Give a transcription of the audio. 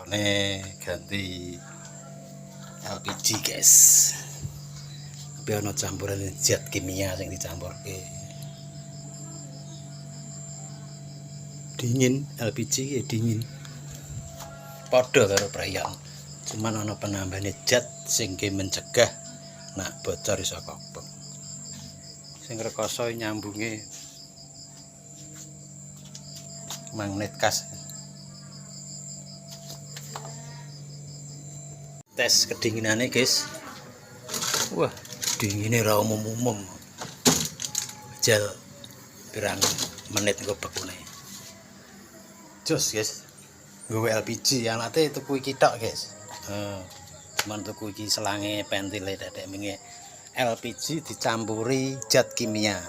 carane ganti LPG guys, tapi ana campuran zat kimia sing dicampurke. Dingin, LPG ya dingin, padha karo Brayan, cuman ana penambahane zat sing mencegah nak bocor iso kobong. Sing rekoso nyambunge magnet kas. Tes kedinginannya guys. Wah, dinginnya ra umum-umum. Jal pirang menit gue bekune. Jos guys. Gue LPG anate tuku iki tok guys. Cuman tuku iki selange pentile dadek minge LPG dicampuri zat kimia.